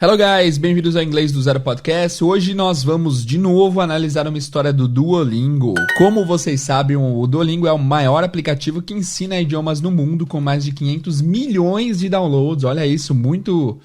Hello guys, bem-vindos ao Inglês do Zero Podcast. Hoje nós vamos de novo analisar uma história do Duolingo. Como vocês sabem, o Duolingo é o maior aplicativo que ensina idiomas no mundo, com mais de 500 milhões de downloads. Olha isso, muito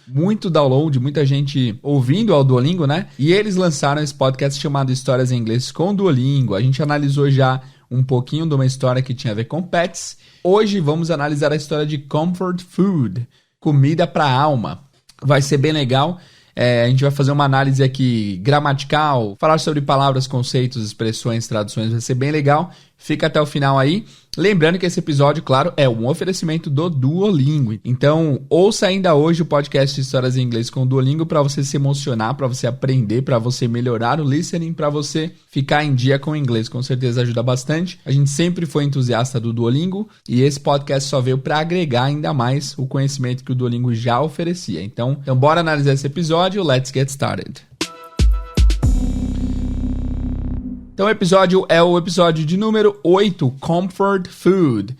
download, muita gente ouvindo ao Duolingo, né? E eles lançaram esse podcast chamado Histórias em Inglês com Duolingo. A gente analisou já um pouquinho de uma história que tinha a ver com pets. Hoje vamos analisar a história de Comfort Food, comida para alma. Vai ser bem legal. A gente vai fazer uma análise aqui gramatical, falar sobre palavras, conceitos, expressões, traduções, vai ser bem legal. Fica até o final aí. Lembrando que esse episódio, claro, é um oferecimento do Duolingo. Então, ouça ainda hoje o podcast Histórias em Inglês com o Duolingo para você se emocionar, para você aprender, para você melhorar o listening, para você ficar em dia com o inglês. Com certeza ajuda bastante. A gente sempre foi entusiasta do Duolingo e esse podcast só veio para agregar ainda mais o conhecimento que o Duolingo já oferecia. Então bora analisar esse episódio. Let's get started. Então o episódio é o episódio de número 8, Comfort Food.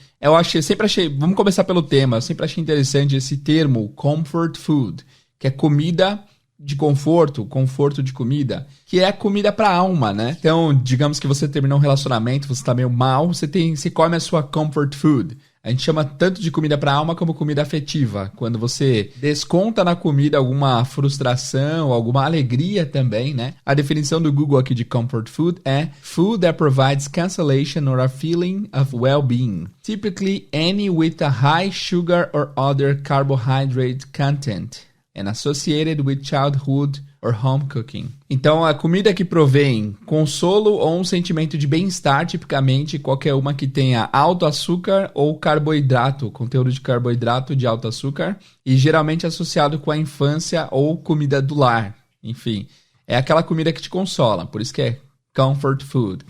Sempre achei, vamos começar pelo tema, eu sempre achei interessante esse termo, Comfort Food, que é comida de conforto de comida, que é comida pra alma, né? Então, digamos que você terminou um relacionamento, você tá meio mal, você come a sua Comfort Food. A gente chama tanto de comida para alma como comida afetiva. Quando você desconta na comida alguma frustração, alguma alegria também, né? A definição do Google aqui de comfort food é food that provides consolation or a feeling of well-being. Typically any with a high sugar or other carbohydrate content and associated with childhood or home cooking. Então, a comida que provém consolo ou um sentimento de bem-estar, tipicamente qualquer uma que tenha alto açúcar ou carboidrato, conteúdo de carboidrato de alto açúcar, e geralmente associado com a infância ou comida do lar. Enfim, é aquela comida que te consola, por isso que é comfort food.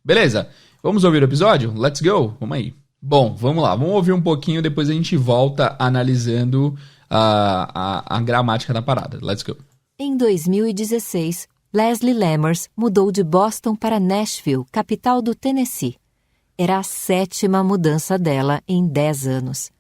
Beleza? Vamos ouvir o episódio? Let's go! Vamos aí. Bom, vamos lá. Vamos ouvir um pouquinho, depois a gente volta analisando a gramática da parada. Let's go. Em 2016, Leslie Lammers mudou de Boston para Nashville, capital do Tennessee. Era a 7ª mudança dela em 10 anos.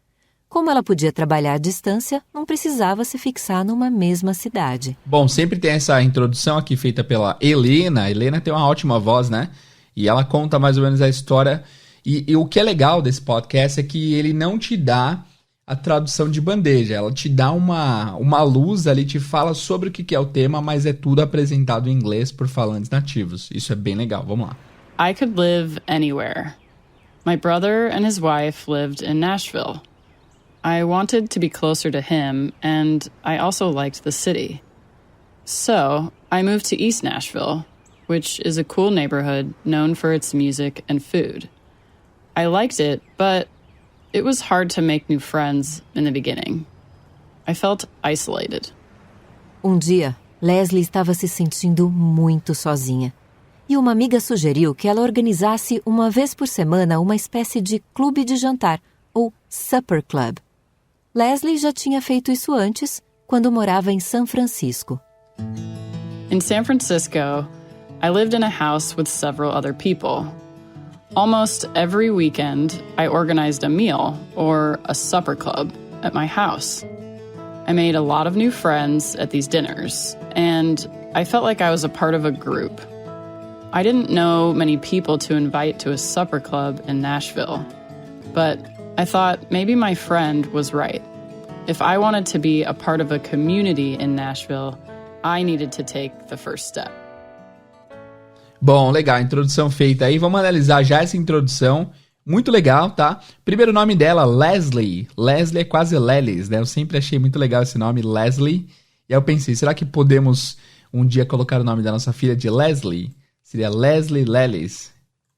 Como ela podia trabalhar à distância, não precisava se fixar numa mesma cidade. Bom, sempre tem essa introdução aqui feita pela Helena. A Helena tem uma ótima voz, né? E ela conta mais ou menos a história. E o que é legal desse podcast é que ele não te dá a tradução de bandeja, ela te dá uma luz ali, te fala sobre o que é o tema, mas é tudo apresentado em inglês por falantes nativos. Isso é bem legal, vamos lá. I could live anywhere. My brother and his wife lived in Nashville. I wanted to be closer to him, and I also liked the city. So, I moved to East Nashville, which is a cool neighborhood known for its music and food. I liked it, but it was hard to make new friends in the beginning. I felt isolated. Um dia, Leslie estava se sentindo muito sozinha. E uma amiga sugeriu que ela organizasse uma vez por semana uma espécie de clube de jantar, ou supper club. Leslie já tinha feito isso antes, quando morava em São Francisco. In San Francisco, I lived in a house with several other people. Almost every weekend, I organized a meal or a supper club at my house. I made a lot of new friends at these dinners, and I felt like I was a part of a group. I didn't know many people to invite to a supper club in Nashville, but I thought maybe my friend was right. If I wanted to be a part of a community in Nashville, I needed to take the first step. Bom, legal, introdução feita aí. Vamos analisar já essa introdução. Muito legal, tá? Primeiro nome dela, Leslie. Leslie é quase Lelis, né? Eu sempre achei muito legal esse nome, Leslie. E aí eu pensei, será que podemos um dia colocar o nome da nossa filha de Leslie? Seria Leslie Lelis.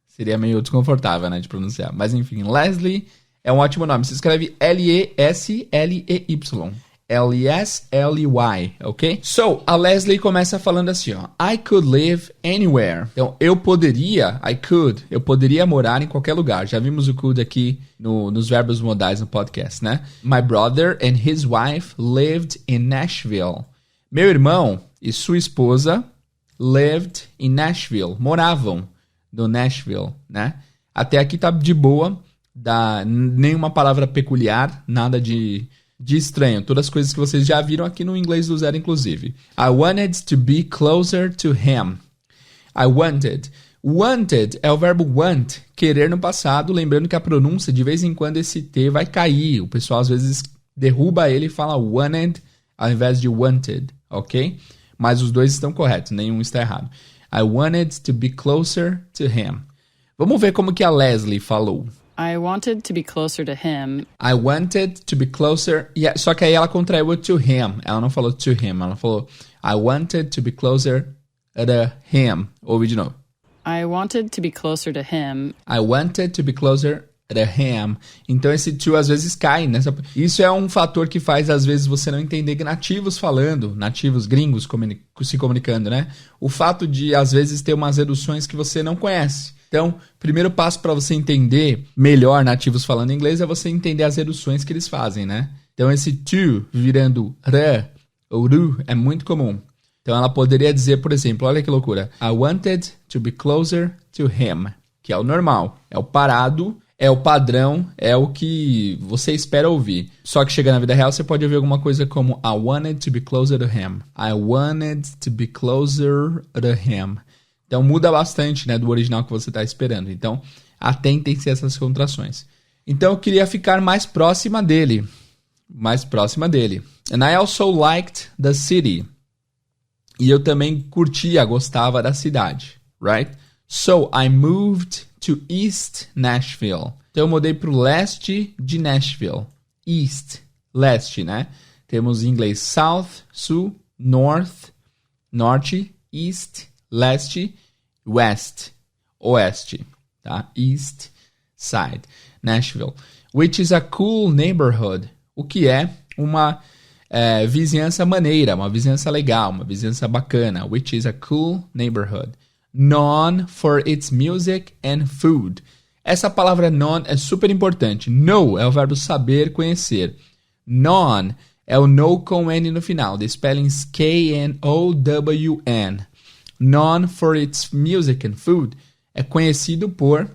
Seria meio desconfortável, né, de pronunciar. Mas enfim, Leslie é um ótimo nome. Se escreve L-E-S-L-E-Y. L-E-S-L-E-Y, ok? So, a Leslie começa falando assim, ó. I could live anywhere. Então, eu poderia morar em qualquer lugar. Já vimos o could aqui nos verbos modais no podcast, né? My brother and his wife lived in Nashville. Meu irmão e sua esposa lived in Nashville. Moravam no Nashville, né? Até aqui tá de boa. Nenhuma palavra peculiar, nada de de estranho. Todas as coisas que vocês já viram aqui no inglês do zero, inclusive. I wanted to be closer to him. I wanted. Wanted é o verbo want, querer no passado. Lembrando que a pronúncia, de vez em quando, esse T vai cair. O pessoal, às vezes, derruba ele e fala wanted ao invés de wanted, ok? Mas os dois estão corretos, nenhum está errado. I wanted to be closer to him. Vamos ver como que a Leslie falou. I wanted to be closer to him. I wanted to be closer... Yeah, só que aí ela contraiu o to him. Ela não falou to him, ela falou I wanted to be closer to him. Ouve de novo. I wanted to be closer to him. I wanted to be closer to him. Então esse to às vezes cai nessa... Isso é um fator que faz às vezes você não entender nativos falando, nativos gringos se comunicando, né? O fato de às vezes ter umas reduções que você não conhece. Então, primeiro passo para você entender melhor nativos falando inglês é você entender as reduções que eles fazem, né? Então esse to virando ra ou ru é muito comum. Então ela poderia dizer, por exemplo, olha que loucura. I wanted to be closer to him. Que é o normal, é o parado, é o padrão, é o que você espera ouvir. Só que chegando na vida real, você pode ouvir alguma coisa como I wanted to be closer to him. I wanted to be closer to him. Então muda bastante, né, do original que você está esperando. Então atentem-se a essas contrações. Então eu queria ficar mais próxima dele. Mais próxima dele. And I also liked the city. E eu também curtia, gostava da cidade. Right? So I moved to East Nashville. Então eu mudei para o leste de Nashville. East, leste, né? Temos em inglês South, Sul, North, Norte, East, leste, West, Oeste, tá? East Side, Nashville. Which is a cool neighborhood. O que é uma vizinhança maneira, uma vizinhança legal, uma vizinhança bacana. Which is a cool neighborhood. Known for its music and food. Essa palavra known é super importante. Know é o verbo saber, conhecer. Known é o know com N no final. The spelling is K-N-O-W-N. Known for its music and food é conhecido por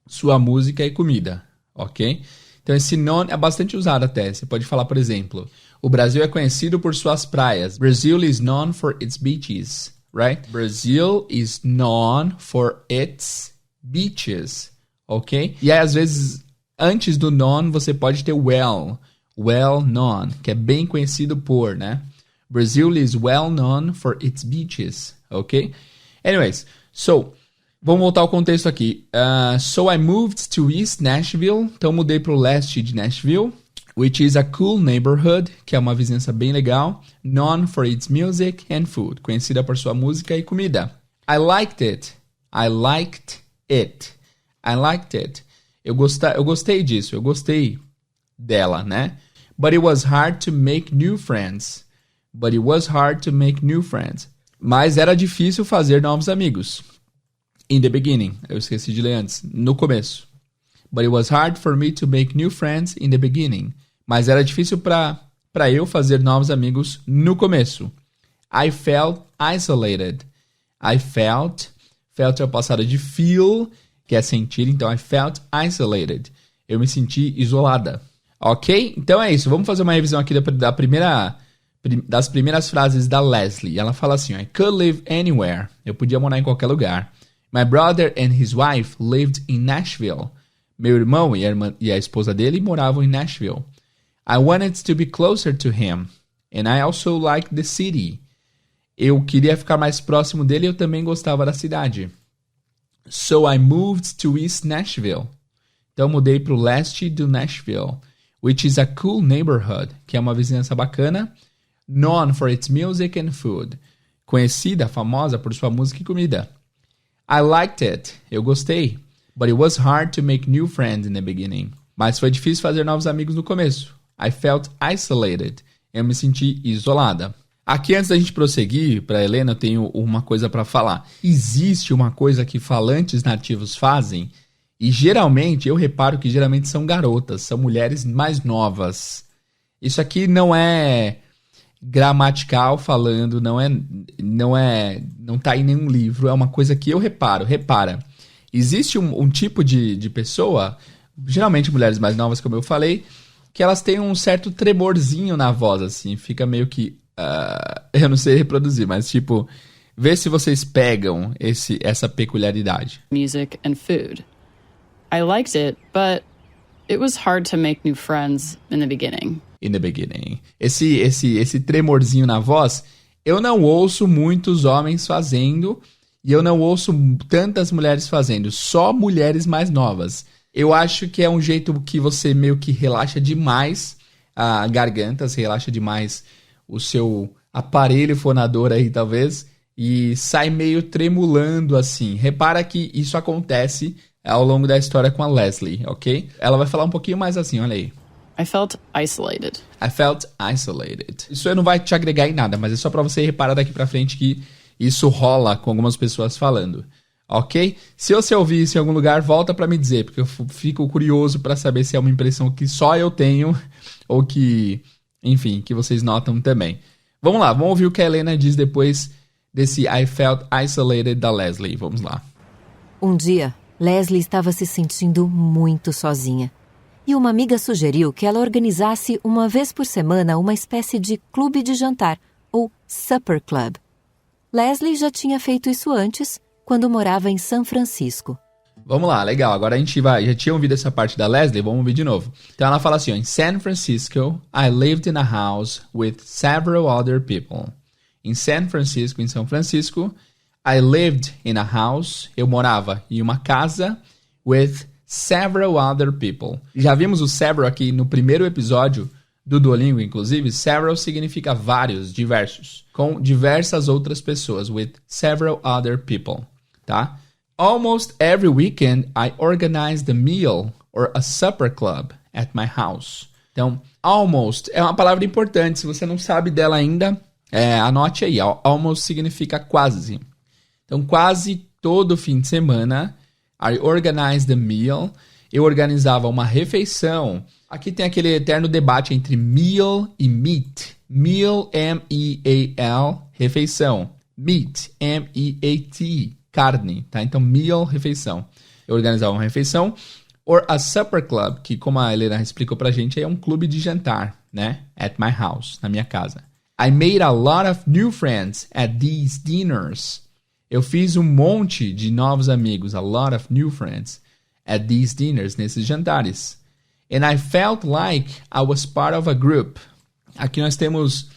sua música e comida, ok? Então esse known é bastante usado até. Você pode falar, por exemplo, o Brasil é conhecido por suas praias. Brazil is known for its beaches, right? Brazil is known for its beaches, ok? E aí, às vezes, antes do known, você pode ter well known, que é bem conhecido por, né? Brazil is well known for its beaches, ok? Anyways, so, vamos voltar ao contexto aqui. So I moved to East Nashville, então mudei para o leste de Nashville, which is a cool neighborhood, que é uma vizinhança bem legal, known for its music and food, conhecida por sua música e comida. I liked it. I liked it. I liked it. Eu gostei disso, eu gostei dela, né? But it was hard to make new friends. But it was hard to make new friends. Mas era difícil fazer novos amigos. In the beginning. Eu esqueci de ler antes. No começo. But it was hard for me to make new friends in the beginning. Mas era difícil para eu fazer novos amigos no começo. I felt isolated. I felt é o passado de feel, que é sentir. Então, I felt isolated. Eu me senti isolada. Ok? Então é isso. Vamos fazer uma revisão aqui das primeiras frases da Leslie. Ela fala assim, I could live anywhere. Eu podia morar em qualquer lugar. My brother and his wife lived in Nashville. Meu irmão e a esposa dele moravam em Nashville. I wanted to be closer to him. And I also liked the city. Eu queria ficar mais próximo dele e eu também gostava da cidade. So I moved to East Nashville. Então mudei para o leste do Nashville. Which is a cool neighborhood. Que é uma vizinhança bacana. Known for its music and food. Conhecida, famosa por sua música e comida. I liked it. Eu gostei. But it was hard to make new friends in the beginning. Mas foi difícil fazer novos amigos no começo. I felt isolated. Eu me senti isolada. Aqui, antes da gente prosseguir, para Helena, eu tenho uma coisa para falar. Existe uma coisa que falantes nativos fazem e geralmente, eu reparo que geralmente são garotas, são mulheres mais novas. Isso aqui não é gramatical falando, não tá em nenhum livro, é uma coisa que eu reparo. Repara, existe um tipo de pessoa, geralmente mulheres mais novas, como eu falei, que elas têm um certo tremorzinho na voz, assim. Fica meio que... eu não sei reproduzir, mas tipo... Vê se vocês pegam essa peculiaridade. Music and food. I liked it, but it was hard to make new friends in the beginning. In the beginning. Esse tremorzinho na voz, eu não ouço muitos homens fazendo e eu não ouço tantas mulheres fazendo, só mulheres mais novas. Eu acho que é um jeito que você meio que relaxa demais a garganta, relaxa demais o seu aparelho fonador aí, talvez, e sai meio tremulando assim. Repara que isso acontece ao longo da história com a Leslie, ok? Ela vai falar um pouquinho mais assim, olha aí. I felt isolated. I felt isolated. Isso não vai te agregar em nada, mas é só pra você reparar daqui pra frente que isso rola com algumas pessoas falando, ok? Se você ouvir isso em algum lugar, volta pra me dizer, porque eu fico curioso pra saber se é uma impressão que só eu tenho ou que, enfim, que vocês notam também. Vamos lá, vamos ouvir o que a Helena diz depois desse I felt isolated da Leslie. Vamos lá. Um dia, Leslie estava se sentindo muito sozinha. E uma amiga sugeriu que ela organizasse uma vez por semana uma espécie de clube de jantar, ou supper club. Leslie já tinha feito isso antes, quando morava em São Francisco. Vamos lá, legal. Agora a gente já tinha ouvido essa parte da Leslie, vamos ouvir de novo. Então ela fala assim, ó, in San Francisco, I lived in a house with several other people. Em São Francisco, I lived in a house, eu morava em uma casa with several other people. Já vimos o several aqui no primeiro episódio do Duolingo, inclusive. Several significa vários, diversos, com diversas outras pessoas, with several other people, tá? Almost every weekend, I organized a meal or a supper club at my house. Então, almost é uma palavra importante, se você não sabe dela ainda... anote aí, almost significa quase. Então, quase todo fim de semana, I organized a meal, eu organizava uma refeição. Aqui tem aquele eterno debate entre meal e meat. Meal, M-E-A-L, refeição. Meat, M-E-A-T, carne, tá? Então, meal, refeição. Eu organizava uma refeição. Or a supper club, que como a Helena explicou pra gente, é um clube de jantar, né? At my house, na minha casa. I made a lot of new friends at these dinners. Eu fiz um monte de novos amigos, a lot of new friends, at these dinners, nesses jantares. And I felt like I was part of a group. Aqui nós temos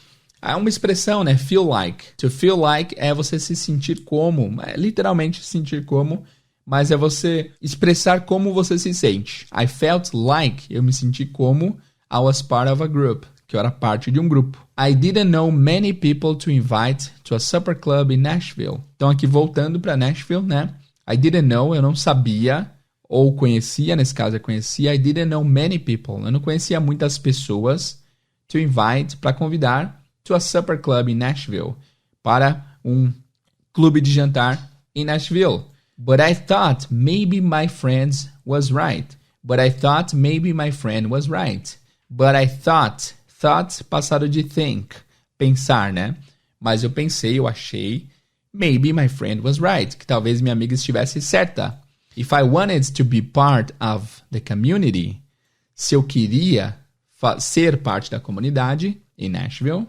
uma expressão, né? Feel like. To feel like é você se sentir como, literalmente se sentir como, mas é você expressar como você se sente. I felt like, eu me senti como I was part of a group, que eu era parte de um grupo. I didn't know many people to invite to a supper club in Nashville. Então aqui voltando para Nashville, né? I didn't know, eu não sabia, ou conhecia, nesse caso eu conhecia. I didn't know many people. Eu não conhecia muitas pessoas to invite, para convidar to a supper club in Nashville, para um clube de jantar em Nashville. But I thought maybe my friend was right. But I thought maybe my friend was right. But I thought, passado de think, pensar, né? Mas eu pensei, eu achei, maybe my friend was right, que talvez minha amiga estivesse certa. If I wanted to be part of the community, se eu queria ser parte da comunidade em Nashville,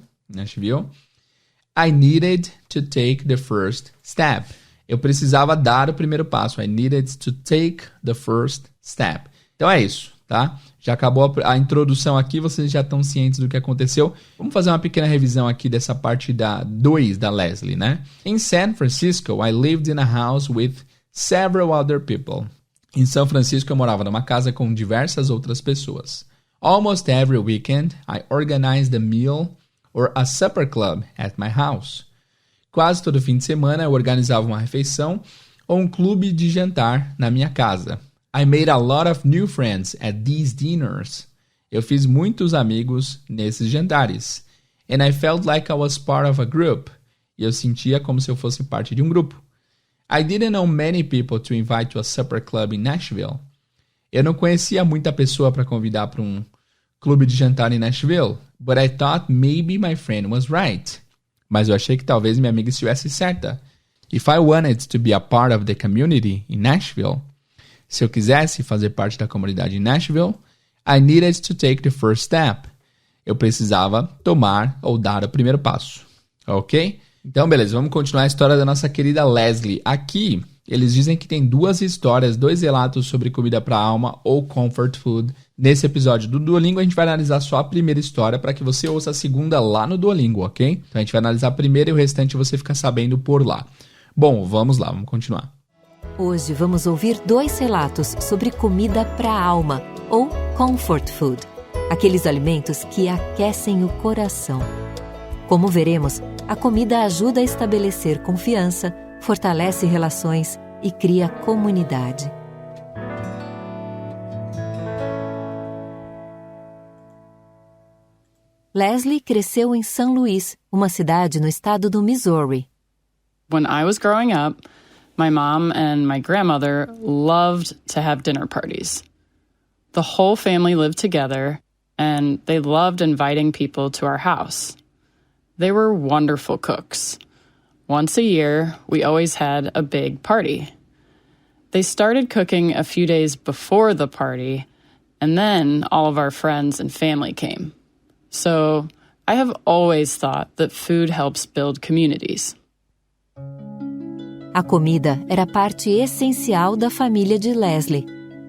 I needed to take the first step. Eu precisava dar o primeiro passo. I needed to take the first step. Então é isso, tá? Já acabou a introdução aqui, vocês já estão cientes do que aconteceu. Vamos fazer uma pequena revisão aqui dessa parte da 2 da Leslie, né? In San Francisco, I lived in a house with several other people. Em São Francisco, eu morava numa casa com diversas outras pessoas. Almost every weekend, I organized a meal or a supper club at my house. Quase todo fim de semana, eu organizava uma refeição ou um clube de jantar na minha casa. I made a lot of new friends at these dinners. Eu fiz muitos amigos nesses jantares. And I felt like I was part of a group. E eu sentia como se eu fosse parte de um grupo. I didn't know many people to invite to a supper club in Nashville. Eu não conhecia muita pessoa para convidar para um clube de jantar em Nashville. But I thought maybe my friend was right. Mas eu achei que talvez minha amiga estivesse certa. If I wanted to be a part of the community in Nashville, se eu quisesse fazer parte da comunidade em Nashville, I needed to take the first step. Eu precisava tomar ou dar o primeiro passo. Ok? Então, beleza, vamos continuar a história da nossa querida Leslie. Aqui, eles dizem que tem 2 histórias, 2 relatos sobre comida para alma ou comfort food. Nesse episódio do Duolingo, a gente vai analisar só a primeira história para que você ouça a segunda lá no Duolingo, ok? Então, a gente vai analisar a primeira e o restante você fica sabendo por lá. Bom, vamos lá, vamos continuar. Hoje vamos ouvir 2 relatos sobre comida para a alma ou comfort food. Aqueles alimentos que aquecem o coração. Como veremos, a comida ajuda a estabelecer confiança, fortalece relações e cria comunidade. Leslie cresceu em São Luís, uma cidade no estado do Missouri. When I was growing up, my mom and my grandmother loved to have dinner parties. The whole family lived together, and they loved inviting people to our house. They were wonderful cooks. Once a year, we always had a big party. They started cooking a few days before the party, and then all of our friends and family came. So I have always thought that food helps build communities. A comida era parte essencial da família de Leslie.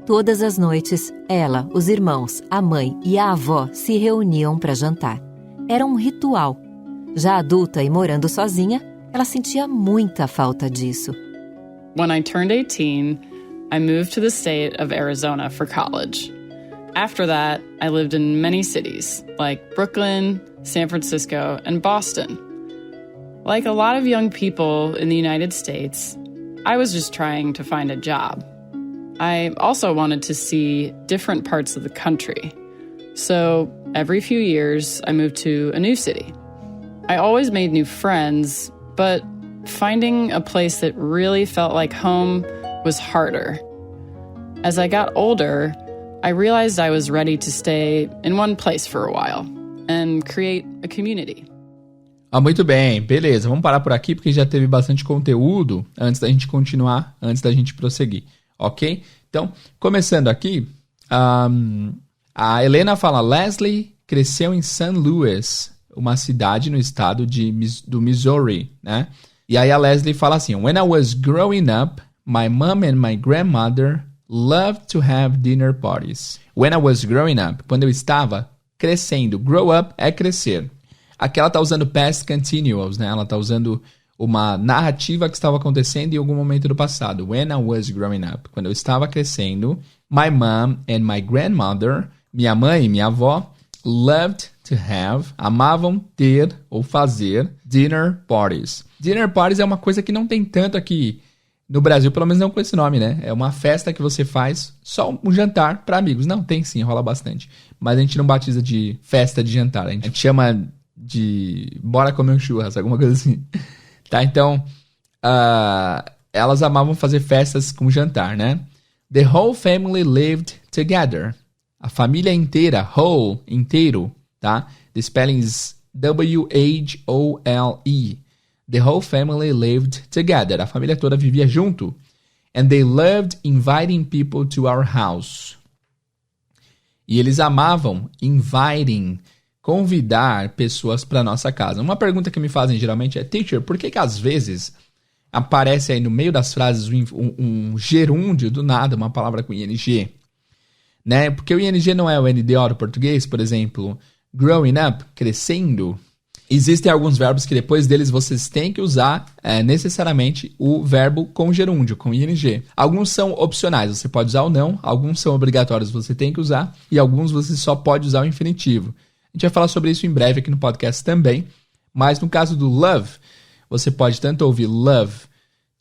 Todas as noites, ela, os irmãos, a mãe e a avó se reuniam para jantar. Era um ritual. Já adulta e morando sozinha, ela sentia muita falta disso. When I turned 18, I moved to the state of Arizona for college. After that, I lived in many cities, like Brooklyn, San Francisco, and Boston. Like a lot of young people in the United States, I was just trying to find a job. I also wanted to see different parts of the country. So every few years, I moved to a new city. I always made new friends, but finding a place that really felt like home was harder. As I got older, I realized I was ready to stay in one place for a while and create a community. Muito bem, beleza. Vamos parar por aqui porque já teve bastante conteúdo antes da gente continuar, antes da gente prosseguir, ok? Então, começando aqui, a Helena fala, Leslie cresceu em St. Louis, uma cidade no estado do Missouri, né? E aí a Leslie fala assim, When I was growing up, my mom and my grandmother loved to have dinner parties. When I was growing up, quando eu estava crescendo. Grow up é crescer. Aqui ela está usando past continuous, né? Ela está usando uma narrativa que estava acontecendo em algum momento do passado. When I was growing up. Quando eu estava crescendo, my mom and my grandmother, minha mãe e minha avó, loved to have, amavam ter ou fazer dinner parties. Dinner parties é uma coisa que não tem tanto aqui no Brasil, pelo menos não com esse nome, né? É uma festa que você faz, só um jantar para amigos. Não, tem sim, rola bastante. Mas a gente não batiza de festa de jantar. A gente chama de bora comer um churras, alguma coisa assim. Tá, então, elas amavam fazer festas com jantar, né? The whole family lived together. A família inteira, whole, inteiro, tá? The spelling is W-H-O-L-E. The whole family lived together. A família toda vivia junto. And they loved inviting people to our house. E eles amavam inviting, convidar pessoas para nossa casa. Uma pergunta que me fazem geralmente é, teacher, por que às vezes aparece aí no meio das frases um gerúndio do nada, uma palavra com ing? Né? Porque o ing não é o NDO do português, por exemplo, growing up, crescendo. Existem alguns verbos que depois deles vocês têm que usar necessariamente o verbo com gerúndio, com ing. Alguns são opcionais, você pode usar ou não. Alguns são obrigatórios, você tem que usar. E alguns você só pode usar o infinitivo. A gente vai falar sobre isso em breve aqui no podcast também. Mas no caso do love, você pode tanto ouvir love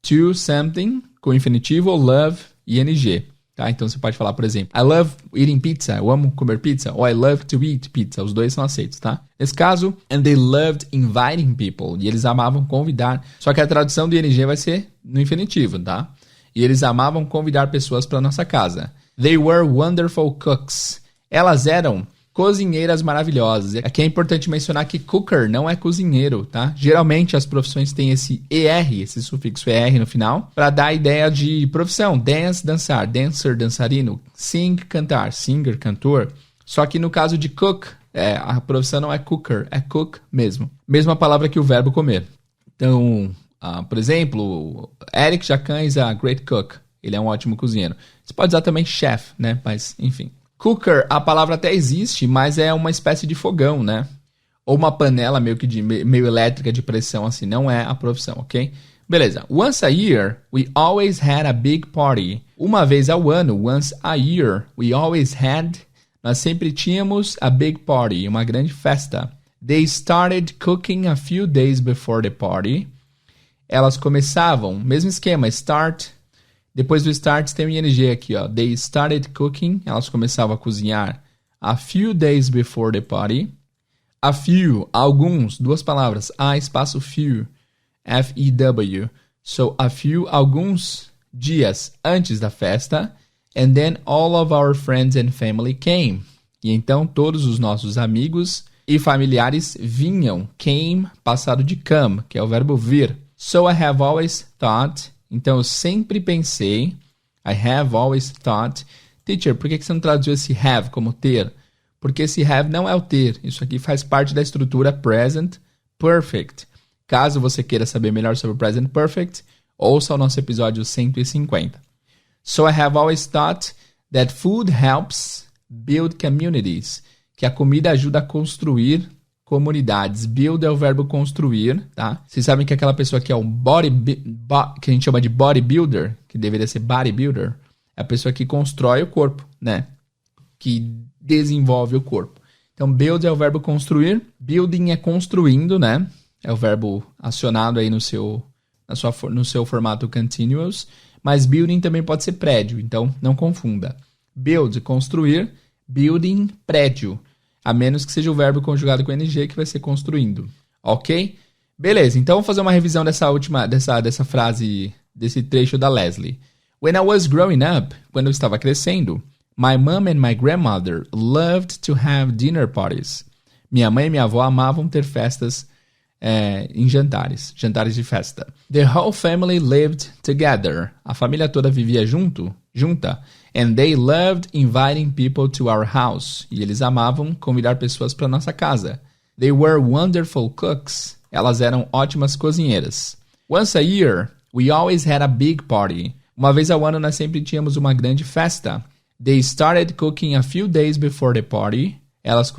to something com infinitivo ou love ing. Tá? Então você pode falar, por exemplo, I love eating pizza, eu amo comer pizza, ou I love to eat pizza, os dois são aceitos, tá? Nesse caso, and they loved inviting people, e eles amavam convidar, só que a tradução do ing vai ser no infinitivo, tá? E eles amavam convidar pessoas para nossa casa. They were wonderful cooks. Elas eram cozinheiras maravilhosas. Aqui é importante mencionar que cooker não é cozinheiro, tá? Geralmente as profissões têm esse ER, esse sufixo ER no final, para dar a ideia de profissão. Dance, dançar. Dancer, dançarino. Sing, cantar. Singer, cantor. Só que no caso de cook, a profissão não é cooker, é cook mesmo. Mesma palavra que o verbo comer. Então, por exemplo, Eric Jacan is a great cook. Ele é um ótimo cozinheiro. Você pode usar também chef, né? Mas, enfim. Cooker, a palavra até existe, mas é uma espécie de fogão, né? Ou uma panela meio elétrica de pressão, assim. Não é a profissão, ok? Beleza. Once a year, we always had a big party. Uma vez ao ano, once a year, we always had... Nós sempre tínhamos a big party, uma grande festa. They started cooking a few days before the party. Elas começavam, mesmo esquema, start. Depois do start tem o ing aqui, ó. They started cooking, elas começavam a cozinhar a few days before the party. A few, alguns, duas palavras, a espaço few, F-E-W. So, a few, alguns dias antes da festa. And then all of our friends and family came. E então todos os nossos amigos e familiares vinham. Came, passado de come, que é o verbo vir. So I have always thought. Então eu sempre pensei. I have always thought. Teacher, por que você não traduziu esse have como ter? Porque esse have não é o ter. Isso aqui faz parte da estrutura present perfect. Caso você queira saber melhor sobre o present perfect, ouça o nosso episódio 150. So I have always thought that food helps build communities. Que a comida ajuda a construir comunidades. Build é o verbo construir, tá? Vocês sabem que aquela pessoa que é um que a gente chama de bodybuilder, que deveria ser bodybuilder, é a pessoa que constrói o corpo, né? Que desenvolve o corpo. Então, build é o verbo construir. Building é construindo, né? É o verbo acionado aí no seu formato continuous. Mas building também pode ser prédio, então não confunda. Build, construir. Building, prédio. A menos que seja o verbo conjugado com ing, que vai ser construindo. Ok? Beleza, então vamos fazer uma revisão dessa frase, desse trecho da Leslie. When I was growing up, quando eu estava crescendo, my mom and my grandmother loved to have dinner parties. Minha mãe e minha avó amavam ter festas em jantares de festa. The whole family lived together. A família toda vivia junta. And they loved inviting people to our house. E eles amavam convidar pessoas para nossa casa. They were wonderful cooks. Elas eram ótimas cozinheiras. Once a year, we always had a big party. Uma vez ao ano nós sempre tínhamos uma grande festa. They started cooking a few days before the party. Elas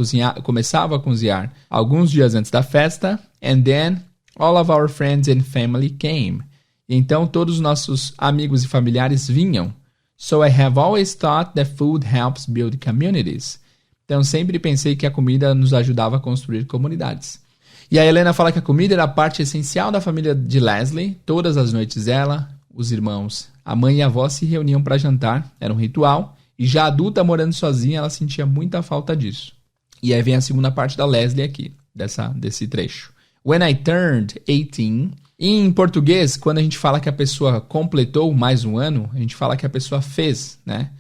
começavam a cozinhar alguns dias antes da festa. And then, all of our friends and family came. E então, todos os nossos amigos e familiares vinham. So, I have always thought that food helps build communities. Então, sempre pensei que a comida nos ajudava a construir comunidades. E a Helena fala que a comida era a parte essencial da família de Leslie. Todas as noites ela, os irmãos, a mãe e a avó se reuniam para jantar. Era um ritual. E já adulta, morando sozinha, ela sentia muita falta disso. E aí vem a segunda parte da Leslie aqui, desse trecho. When I turned 18, em português, quando a gente fala que a pessoa completou mais um ano, a gente fala que a pessoa fez, né?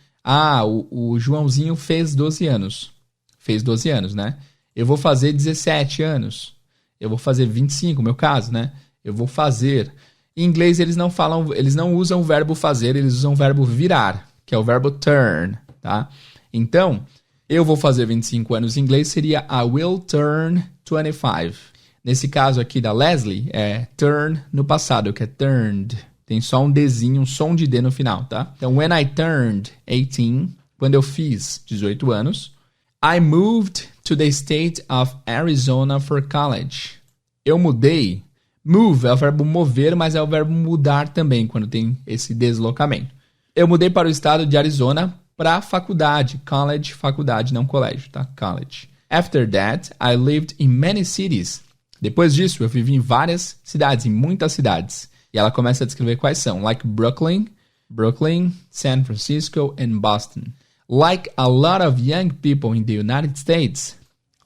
O Joãozinho fez 12 anos. Fez 12 anos, né? Eu vou fazer 17 anos. Eu vou fazer 25, no meu caso, né? Eu vou fazer. Em inglês, eles não usam o verbo fazer, eles usam o verbo virar, que é o verbo turn, tá? Então, eu vou fazer 25 anos em inglês seria I will turn 25. Nesse caso aqui da Leslie, é turn no passado, que é turned. Tem só um Dzinho, um som de D no final, tá? Então, when I turned 18, quando eu fiz 18 anos, I moved to the state of Arizona for college. Eu mudei. Move é o verbo mover, mas é o verbo mudar também, quando tem esse deslocamento. Eu mudei para o estado de Arizona para faculdade. College, faculdade, não colégio, tá? College. After that, I lived in many cities. Depois disso, eu vivi em várias cidades, em muitas cidades. E ela começa a descrever quais são. Like Brooklyn, San Francisco and Boston. Like a lot of young people in the United States.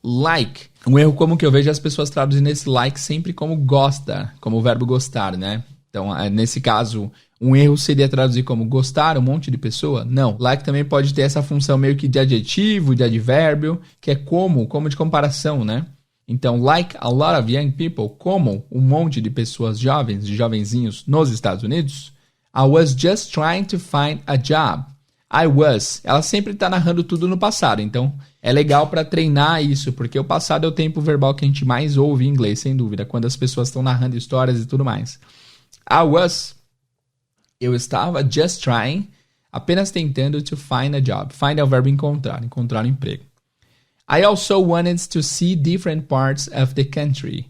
Like. Um erro comum que eu vejo é as pessoas traduzindo esse like sempre como gosta, como o verbo gostar, né? Então, nesse caso, um erro seria traduzir como gostar, um monte de pessoa? Não. Like também pode ter essa função meio que de adjetivo, de advérbio, que é como de comparação, né? Então, like a lot of young people, como um monte de pessoas jovens, de jovenzinhos nos Estados Unidos. I was just trying to find a job. I was. Ela sempre está narrando tudo no passado. Então, É legal para treinar isso, porque o passado é o tempo verbal que a gente mais ouve em inglês, sem dúvida, quando as pessoas estão narrando histórias e tudo mais. Eu estava just trying, apenas tentando to find a job. Find é o verbo encontrar um emprego. I also wanted to see different parts of the country.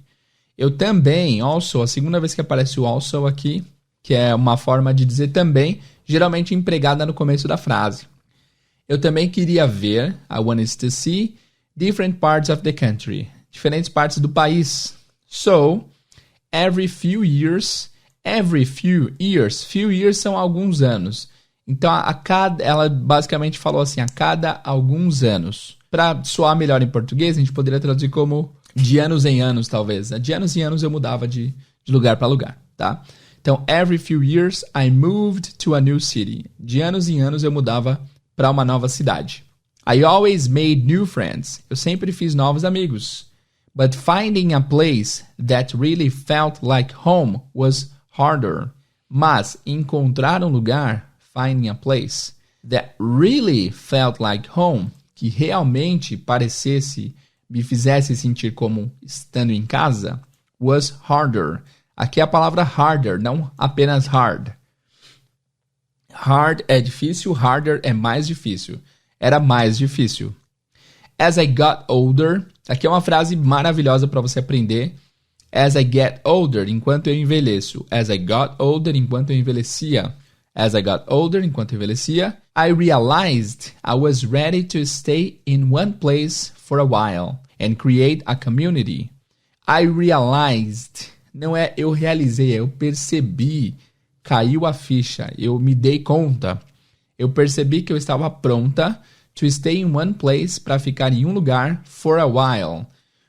Eu também, also, a segunda vez que aparece o also aqui, que é uma forma de dizer também, geralmente empregada no começo da frase. Eu também queria ver, I wanted to see, different parts of the country. Diferentes partes do país. So, few years são alguns anos. Então, ela basicamente falou assim, a cada alguns anos. Para soar melhor em português, a gente poderia traduzir como de anos em anos, talvez. De anos em anos eu mudava de lugar para lugar, tá? Então, every few years I moved to a new city. De anos em anos eu mudava para uma nova cidade. I always made new friends. Eu sempre fiz novos amigos. But finding a place that really felt like home was harder. Mas encontrar um lugar, finding a place, that really felt like home, que realmente me fizesse sentir como estando em casa, was harder. Aqui é a palavra harder, não apenas hard. Hard é difícil, harder é mais difícil. Era mais difícil. As I got older, aqui é uma frase maravilhosa para você aprender. As I get older, enquanto eu envelheço. As I got older, enquanto eu envelhecia. As I got older, enquanto eu envelhecia. I realized I was ready to stay in one place for a while and create a community. I realized, não é eu realizei, é eu percebi. Caiu a ficha, eu me dei conta. Eu percebi que eu estava pronta to stay in one place, para ficar em um lugar for a while.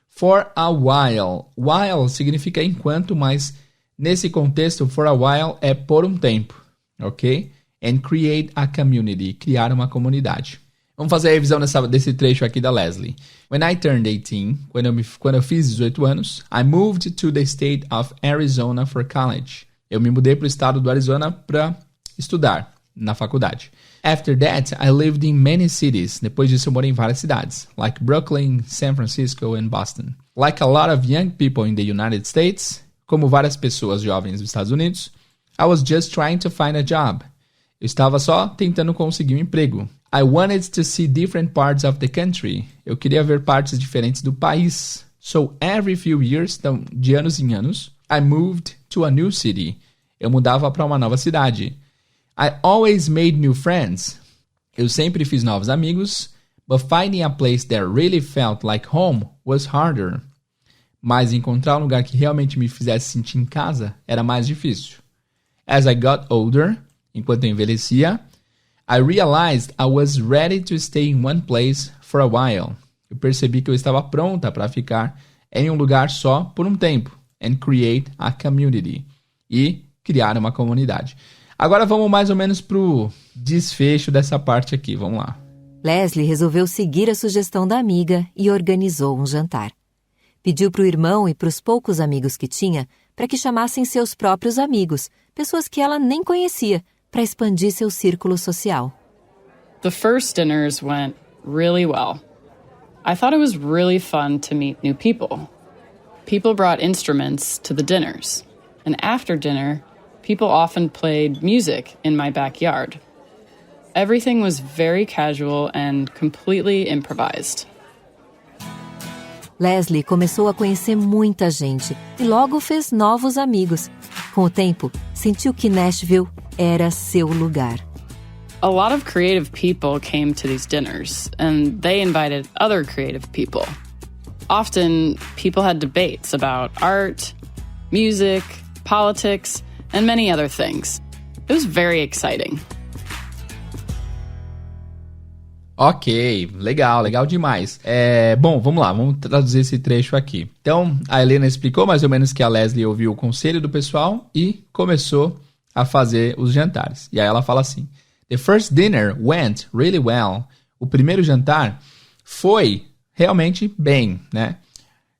For a while. While significa enquanto, mas nesse contexto, for a while é por um tempo, ok? And create a community, criar uma comunidade. Vamos fazer a revisão desse trecho aqui da Leslie. When I turned 18, quando eu fiz 18 anos, I moved to the state of Arizona for college. Eu me mudei para o estado do Arizona para estudar na faculdade. After that, I lived in many cities. Depois disso, eu morei em várias cidades, like Brooklyn, San Francisco and Boston. Like a lot of young people in the United States, como várias pessoas jovens dos Estados Unidos, I was just trying to find a job. Eu estava só tentando conseguir um emprego. I wanted to see different parts of the country. Eu queria ver partes diferentes do país. So, every few years, então, de anos em anos, I moved to a new city. Eu mudava para uma nova cidade. I always made new friends. Eu sempre fiz novos amigos. But finding a place that really felt like home was harder. Mas encontrar um lugar que realmente me fizesse sentir em casa era mais difícil. As I got older, enquanto eu envelhecia, I realized I was ready to stay in one place for a while. Eu percebi que eu estava pronta para ficar em um lugar só por um tempo. And create a community. E criar uma comunidade. Agora vamos mais ou menos pro desfecho dessa parte aqui. Vamos lá. Leslie resolveu seguir a sugestão da amiga e organizou um jantar. Pediu para o irmão e para os poucos amigos que tinha para que chamassem seus próprios amigos, pessoas que ela nem conhecia, para expandir seu círculo social. The first dinners went really well. I thought it was really fun to meet new people. People brought instruments to the dinners, and after dinner, people often played music in my backyard. Everything was very casual and completely improvised. Leslie começou a conhecer muita gente e logo fez novos amigos. Com o tempo, sentiu que Nashville era seu lugar. A lot of creative people came to these dinners, and they invited other creative people. Often, people had debates about art, music, politics, and many other things. It was very exciting. Ok, legal demais. Bom, vamos lá, vamos traduzir esse trecho aqui. Então, a Helena explicou mais ou menos que a Leslie ouviu o conselho do pessoal e começou a fazer os jantares. E aí ela fala assim: The first dinner went really well. O primeiro jantar foi realmente bem, né?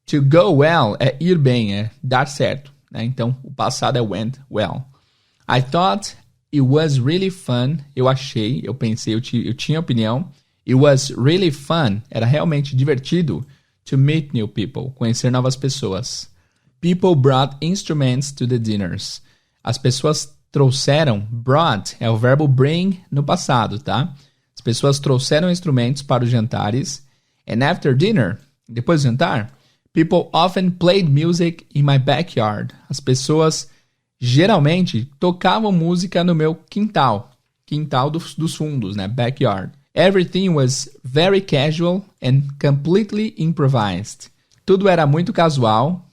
To go well é ir bem, é dar certo, né? Então, o passado é went well. I thought it was really fun. Eu achei, eu pensei, eu tinha opinião. It was really fun. Era realmente divertido to meet new people. Conhecer novas pessoas. People brought instruments to the dinners. As pessoas trouxeram, brought é o verbo bring no passado, tá? As pessoas trouxeram instrumentos para os jantares. And after dinner, depois do jantar, people often played music in my backyard. As pessoas geralmente tocavam música no meu quintal. Quintal dos fundos, né? Backyard. Everything was very casual and completely improvised. Tudo era muito casual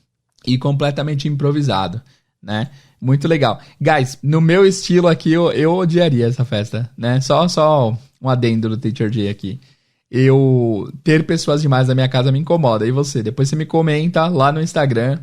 e completamente improvisado, né? Muito legal. Guys, no meu estilo aqui, eu odiaria essa festa, né? Só um adendo do Teacher Jay aqui. Ter pessoas demais na minha casa me incomoda. E você? Depois você me comenta lá no Instagram.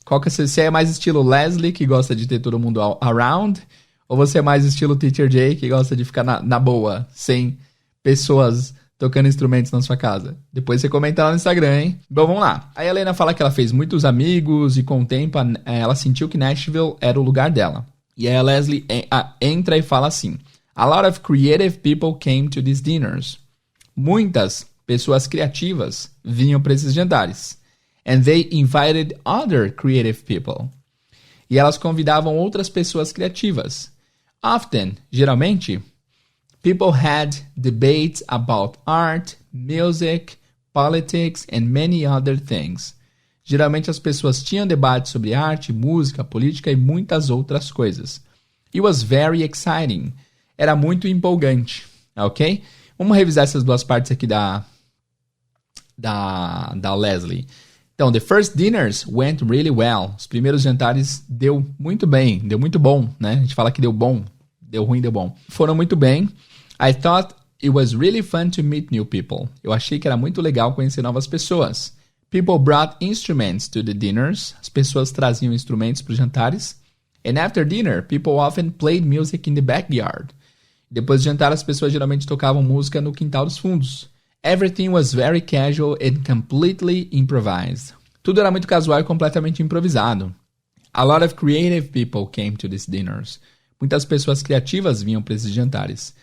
Você é mais estilo Leslie, que gosta de ter todo mundo around? Ou você é mais estilo Teacher Jay, que gosta de ficar na boa, sem pessoas tocando instrumentos na sua casa? Depois você comenta lá no Instagram, hein? Bom, vamos lá. A Helena fala que ela fez muitos amigos e com o tempo ela sentiu que Nashville era o lugar dela. E aí a Leslie entra e fala assim: A lot of creative people came to these dinners. Muitas pessoas criativas vinham para esses jantares. And they invited other creative people. E elas convidavam outras pessoas criativas. Often, geralmente, people had debates about art, music, politics, and many other things. Geralmente as pessoas tinham debates sobre arte, música, política e muitas outras coisas. It was very exciting. Era muito empolgante, ok? Vamos revisar essas duas partes aqui da Leslie. Então, the first dinners went really well. Os primeiros jantares deu muito bem, deu muito bom, né? A gente fala que deu bom, deu ruim, deu bom. Foram muito bem. I thought it was really fun to meet new people. Eu achei que era muito legal conhecer novas pessoas. People brought instruments to the dinners. As pessoas traziam instrumentos para os jantares. And after dinner, people often played music in the backyard. Depois de jantar, as pessoas geralmente tocavam música no quintal dos fundos. Everything was very casual and completely improvised. Tudo era muito casual e completamente improvisado. A lot of creative people came to these dinners. Muitas pessoas criativas vinham para esses jantares.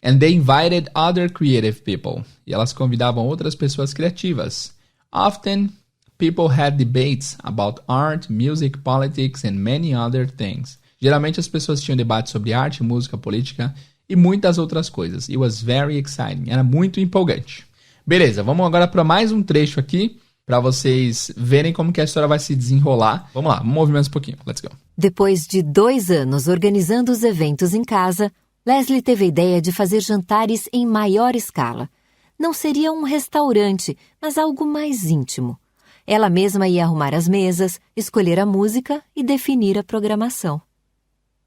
And they invited other creative people. E elas convidavam outras pessoas criativas. Often, people had debates about art, music, politics, and many other things. Geralmente as pessoas tinham debates sobre arte, música, política e muitas outras coisas. It was very exciting. Era muito empolgante. Beleza, vamos agora para mais um trecho aqui, para vocês verem como que a história vai se desenrolar. Vamos lá, vamos ouvir mais um pouquinho. Let's go. Depois de 2 anos organizando os eventos em casa, Leslie teve a ideia de fazer jantares em maior escala. Não seria um restaurante, mas algo mais íntimo. Ela mesma ia arrumar as mesas, escolher a música e definir a programação.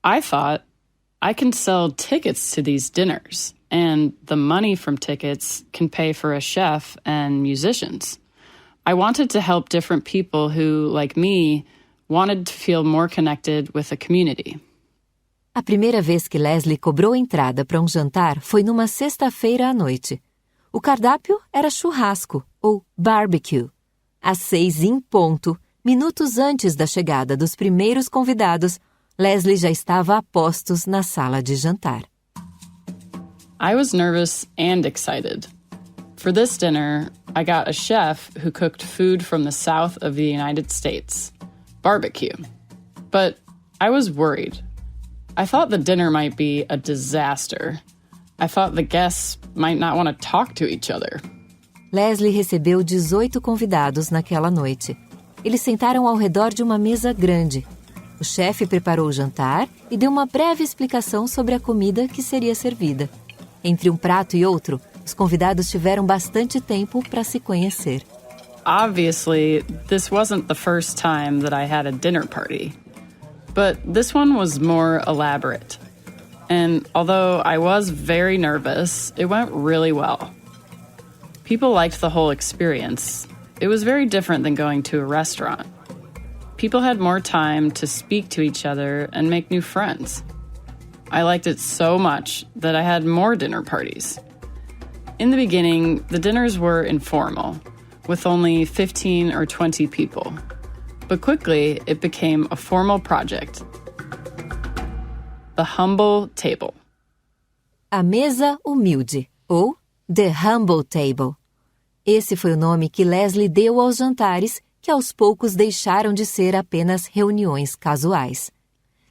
I thought, I can sell tickets to these dinners, and the money from tickets can pay for a chef and musicians. I wanted to help different people who, like me, wanted to feel more connected with the community. A primeira vez que Leslie cobrou entrada para um jantar foi numa sexta-feira à noite. O cardápio era churrasco, ou barbecue. Às 6 em ponto, minutos antes da chegada dos primeiros convidados, Leslie já estava a postos na sala de jantar. I was nervous and excited. For this dinner, I got a chef who cooked food from the south of the United States, barbecue. But I was worried. I thought the dinner might be a disaster. I thought the guests might not want to talk to each other. Leslie recebeu 18 convidados naquela noite. Eles sentaram ao redor de uma mesa grande. O chefe preparou o jantar e deu uma breve explicação sobre a comida que seria servida. Entre um prato e outro, os convidados tiveram bastante tempo para se conhecer. Obviously, this wasn't the first time that I had a dinner party. But this one was more elaborate. And although I was very nervous, it went really well. People liked the whole experience. It was very different than going to a restaurant. People had more time to speak to each other and make new friends. I liked it so much that I had more dinner parties. In the beginning, the dinners were informal, with only 15 or 20 people. But quickly, it became a formal project. The humble table. A mesa humilde, ou The Humble Table. Esse foi o nome que Leslie deu aos jantares, que aos poucos deixaram de ser apenas reuniões casuais.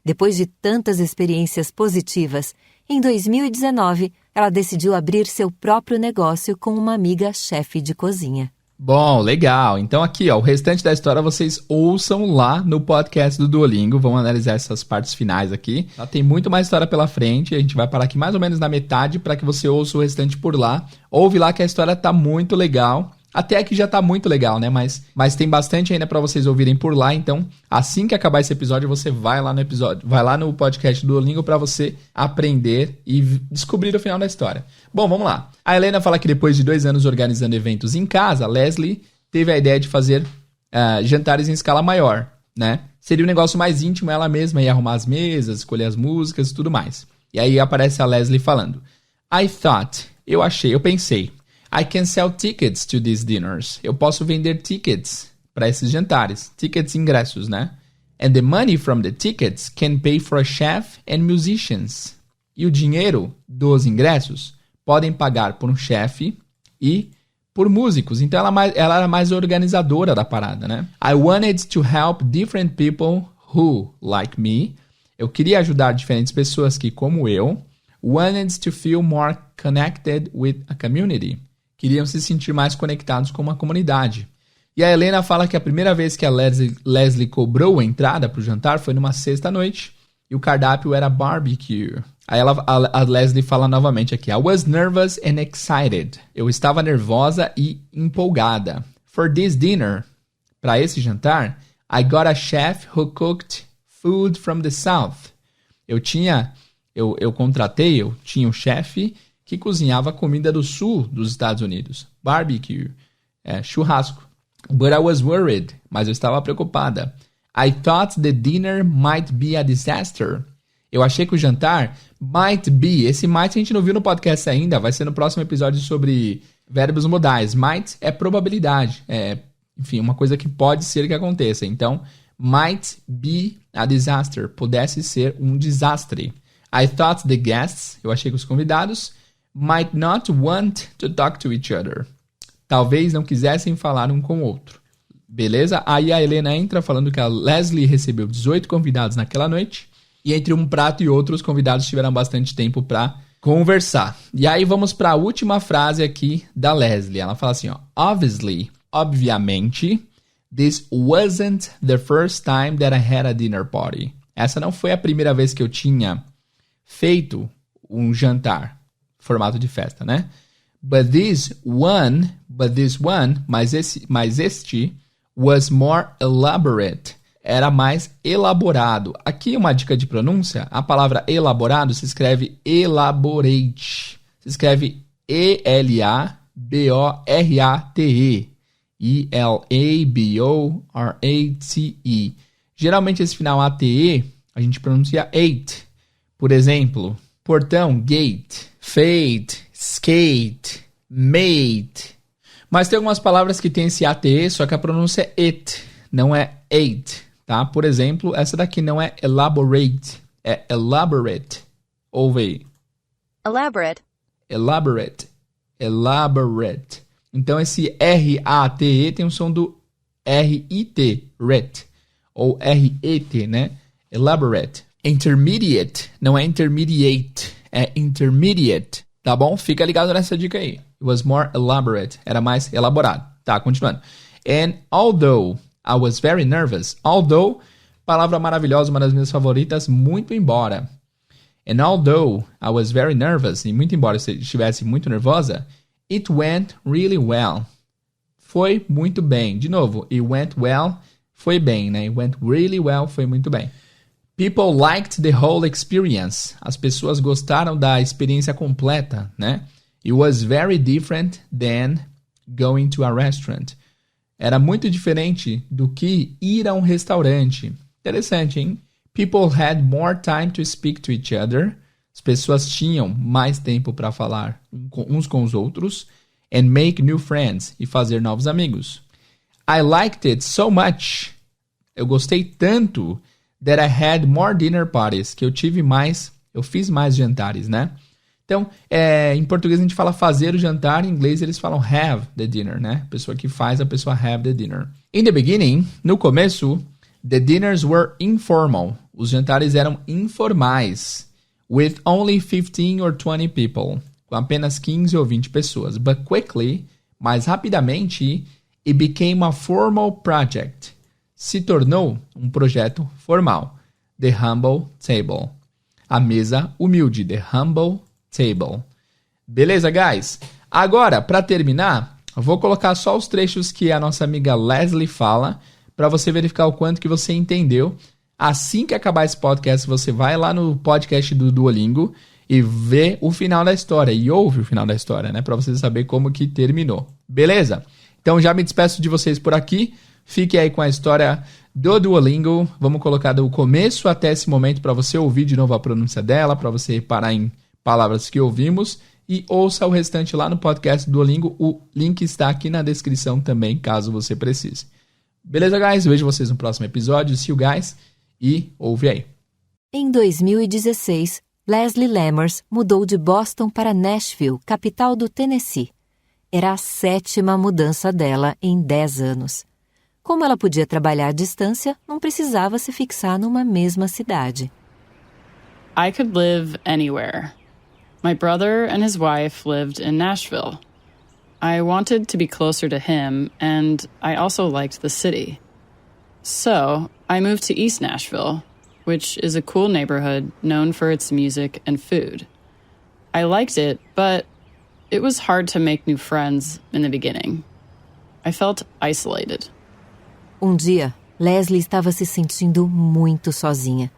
Depois de tantas experiências positivas, em 2019, ela decidiu abrir seu próprio negócio com uma amiga chefe de cozinha. Bom, legal. Então aqui, ó, o restante da história vocês ouçam lá no podcast do Duolingo. Vamos analisar essas partes finais aqui. Tem muito mais história pela frente. A gente vai parar aqui mais ou menos na metade para que você ouça o restante por lá. Ouve lá que a história tá muito legal. Até aqui já tá muito legal, né? Mas tem bastante ainda para vocês ouvirem por lá. Então, assim que acabar esse episódio, você vai lá no podcast do Duolingo para você aprender e descobrir o final da história. Bom, vamos lá. A Helena fala que depois de 2 anos organizando eventos em casa, Leslie teve a ideia de fazer jantares em escala maior, né? Seria um negócio mais íntimo, ela mesma ia arrumar as mesas, escolher as músicas e tudo mais. E aí aparece a Leslie falando: eu pensei, I can sell tickets to these dinners. Eu posso vender tickets para esses jantares. Tickets, ingressos, né? And the money from the tickets can pay for a chef and musicians. E o dinheiro dos ingressos podem pagar por um chefe e por músicos. Então ela era mais organizadora da parada, né? I wanted to help different people who, like me, eu queria ajudar diferentes pessoas que, como eu, wanted to feel more connected with a community. Queriam se sentir mais conectados com uma comunidade. E a Helena fala que a primeira vez que a Leslie cobrou a entrada para o jantar foi numa sexta-noite e o cardápio era barbecue. Aí a Leslie fala novamente aqui: I was nervous and excited. Eu estava nervosa e empolgada. For this dinner, para esse jantar, I got a chef who cooked food from the South. Eu tinha um chefe que cozinhava comida do sul dos Estados Unidos. Barbecue, churrasco. But I was worried, mas eu estava preocupada. I thought the dinner might be a disaster. Eu achei que o jantar might be. Esse might a gente não viu no podcast ainda, vai ser no próximo episódio sobre verbos modais. Might é probabilidade, enfim, uma coisa que pode ser que aconteça. Então, might be a disaster, pudesse ser um desastre. I thought the guests, eu achei que os convidados, might not want to talk to each other. Talvez não quisessem falar um com o outro. Beleza? Aí a Helena entra falando que a Leslie recebeu 18 convidados naquela noite. E entre um prato e outro, os convidados tiveram bastante tempo para conversar. E aí vamos para a última frase aqui da Leslie. Ela fala assim, ó: Obviously, obviamente, this wasn't the first time that I had a dinner party. Essa não foi a primeira vez que eu tinha feito um jantar, formato de festa, né? But this one, mas este was more elaborate. Era mais elaborado. Aqui uma dica de pronúncia. A palavra elaborado se escreve elaborate. Se escreve E-L-A-B-O-R-A-T-E. E-L-A-B-O-R-A-T-E. Geralmente esse final A-T-E a gente pronuncia ate. Por exemplo, portão, gate, fate, skate, mate. Mas tem algumas palavras que tem esse ATE, só que a pronúncia é it, não é ate, tá? Por exemplo, essa daqui não é elaborate, é elaborate. Ouve aí. Elaborate. Elaborate. Elaborate. Então esse R-A-T-E tem o som do R-I-T, ret, ou R-E-T, né? Elaborate. Intermediate, não é intermediate, é intermediate. Tá bom? Fica ligado nessa dica aí. It was more elaborate. Era mais elaborado. Tá, continuando. And although I was very nervous. Although, palavra maravilhosa, uma das minhas favoritas, muito embora. And although I was very nervous, e muito embora eu estivesse muito nervosa, it went really well. Foi muito bem. De novo, it went well, foi bem, né? It went really well, foi muito bem. People liked the whole experience. As pessoas gostaram da experiência completa, né? It was very different than going to a restaurant. Era muito diferente do que ir a um restaurante. Interessante, hein? People had more time to speak to each other. As pessoas tinham mais tempo para falar uns com os outros. And make new friends. E fazer novos amigos. I liked it so much. Eu gostei tanto that I had more dinner parties. Que eu fiz mais jantares, né? Então, em português a gente fala fazer o jantar, em inglês eles falam have the dinner, né? A pessoa que faz, a pessoa have the dinner. In the beginning, no começo, the dinners were informal. Os jantares eram informais. With only 15 or 20 people. Com apenas 15 ou 20 pessoas. But quickly, mais rapidamente, it became a formal project. Se tornou um projeto formal. The humble table. A mesa humilde. The humble table. Beleza, guys? Agora, para terminar, eu vou colocar só os trechos que a nossa amiga Leslie fala para você verificar o quanto que você entendeu. Assim que acabar esse podcast, você vai lá no podcast do Duolingo e vê o final da história. E ouve o final da história, né? Para você saber como que terminou. Beleza? Então já me despeço de vocês por aqui. Fique aí com a história do Duolingo. Vamos colocar do começo até esse momento para você ouvir de novo a pronúncia dela, para você reparar em palavras que ouvimos. E ouça o restante lá no podcast do Duolingo. O link está aqui na descrição também, caso você precise. Beleza, guys? Vejo vocês no próximo episódio. See you guys. E ouve aí. Em 2016, Leslie Lammers mudou de Boston para Nashville, capital do Tennessee. Era a 7ª mudança dela em 10 anos. Como ela podia trabalhar à distância, não precisava se fixar numa mesma cidade. I could live anywhere. My brother and his wife lived in Nashville. I wanted to be closer to him, and I also liked the city. So, I moved to East Nashville, which is a cool neighborhood known for its music and food. I liked it, but it was hard to make new friends in the beginning. I felt isolated. Um dia, Leslie estava se sentindo muito sozinha.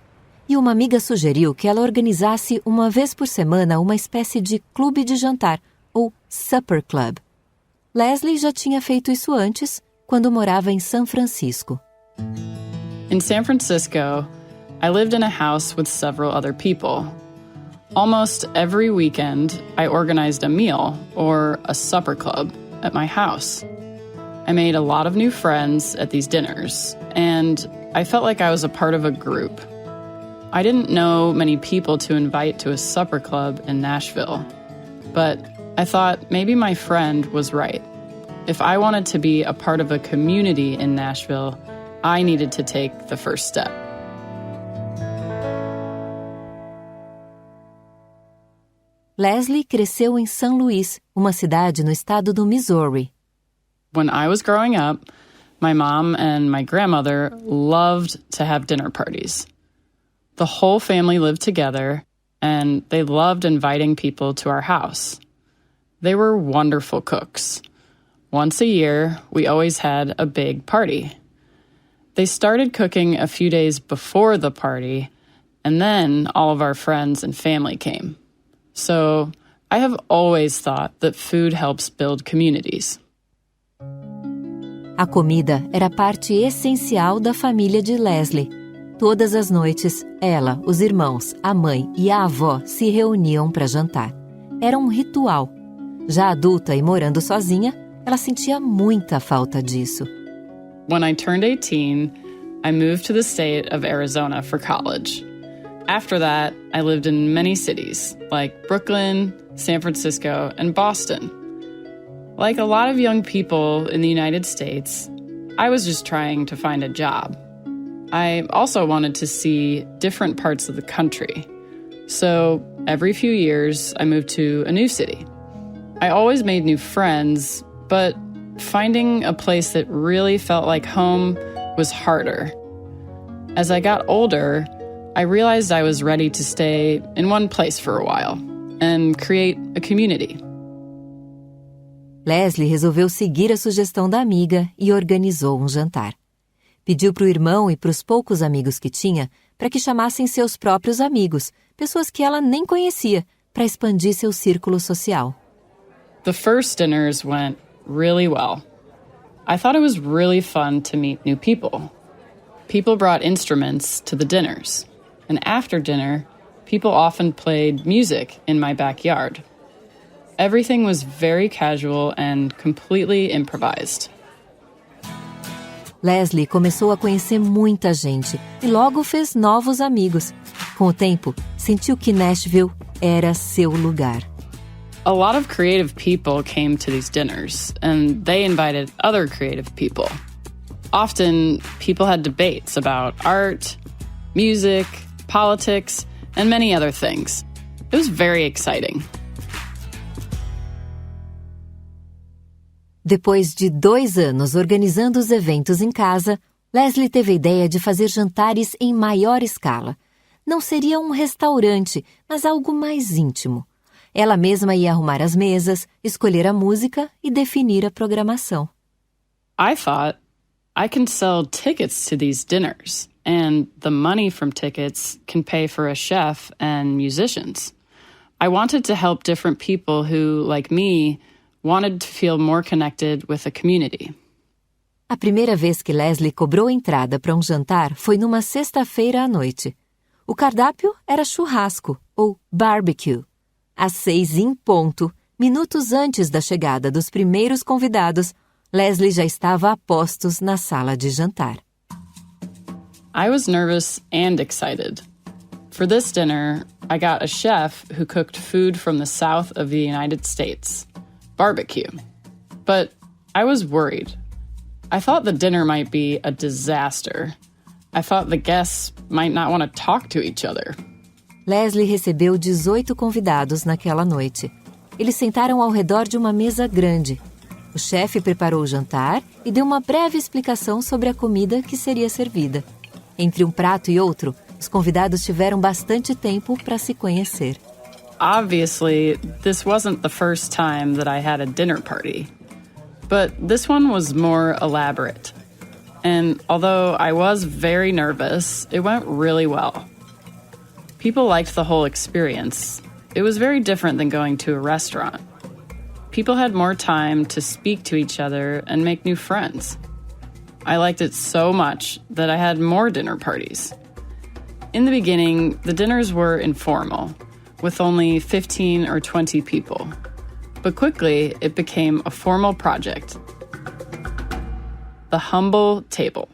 E uma amiga sugeriu que ela organizasse uma vez por semana uma espécie de clube de jantar, ou supper club. Leslie já tinha feito isso antes, quando morava em São Francisco. In San Francisco, I lived in a house with several other people. Almost every weekend, I organized a meal or a supper club at my house. I made a lot of new friends at these dinners, and I felt like I was a part of a group. I didn't know many people to invite to a supper club in Nashville, but I thought maybe my friend was right. If I wanted to be a part of a community in Nashville, I needed to take the first step. Leslie cresceu em São Luís, uma cidade no estado do Missouri. When I was growing up, my mom and my grandmother loved to have dinner parties. The whole family lived together, and they loved inviting people to our house. They were wonderful cooks. Once a year, we always had a big party. They started cooking a few days before the party, and then all of our friends and family came. So I have always thought that food helps build communities. A comida era parte essencial da família de Leslie. Todas as noites, ela, os irmãos, a mãe e a avó se reuniam para jantar. Era um ritual. Já adulta e morando sozinha, ela sentia muita falta disso. When I turned 18, I moved to the state of Arizona for college. After that, I lived in many cities, like Brooklyn, San Francisco, and Boston. Like a lot of young people in the United States, I was just trying to find a job. I also wanted to see different parts of the country. So every few years, I moved to a new city. I always made new friends, but finding a place that really felt like home was harder. As I got older, I realized I was ready to stay in one place for a while and create a community. Leslie resolveu seguir a sugestão da amiga e organizou um jantar. Pediu para o irmão e para os poucos amigos que tinha para que chamassem seus próprios amigos, pessoas que ela nem conhecia, para expandir seu círculo social. The first dinners went really well. I thought it was really fun to meet new people. People brought instruments to the dinners, and after dinner, people often played music in my backyard. Everything was very casual and completely improvised. Leslie começou a conhecer muita gente e logo fez novos amigos. Com o tempo, sentiu que Nashville era seu lugar. A lot of creative people came to these dinners, and they invited other creative people. Often, people had debates about art, music, politics, and many other things. It was very exciting. Depois de 2 anos organizando os eventos em casa, Leslie teve a ideia de fazer jantares em maior escala. Não seria um restaurante, mas algo mais íntimo. Ela mesma ia arrumar as mesas, escolher a música e definir a programação. I thought, I can sell tickets to these dinners, and the money from tickets can pay for a chef and musicians. I wanted to help different people who, like me, wanted to feel more connected with the community. A primeira vez que Leslie cobrou entrada para um jantar foi numa sexta-feira à noite. O cardápio era churrasco, ou barbecue. Às 6 em ponto, minutos antes da chegada dos primeiros convidados, Leslie já estava a postos na sala de jantar. I was nervous and excited. For this dinner, I got a chef who cooked food from the south of the United States, barbecue. But I was worried. I thought the dinner might be a disaster. I thought the guests might not want to talk to each other. Leslie recebeu 18 convidados naquela noite. Eles sentaram ao redor de uma mesa grande. O chefe preparou o jantar e deu uma breve explicação sobre a comida que seria servida. Entre um prato e outro, os convidados tiveram bastante tempo para se conhecer. Obviously, this wasn't the first time that I had a dinner party. But this one was more elaborate. And although I was very nervous, it went really well. People liked the whole experience. It was very different than going to a restaurant. People had more time to speak to each other and make new friends. I liked it so much that I had more dinner parties. In the beginning, the dinners were informal, with only 15 or 20 people. But quickly, it became a formal project. The Humble Table.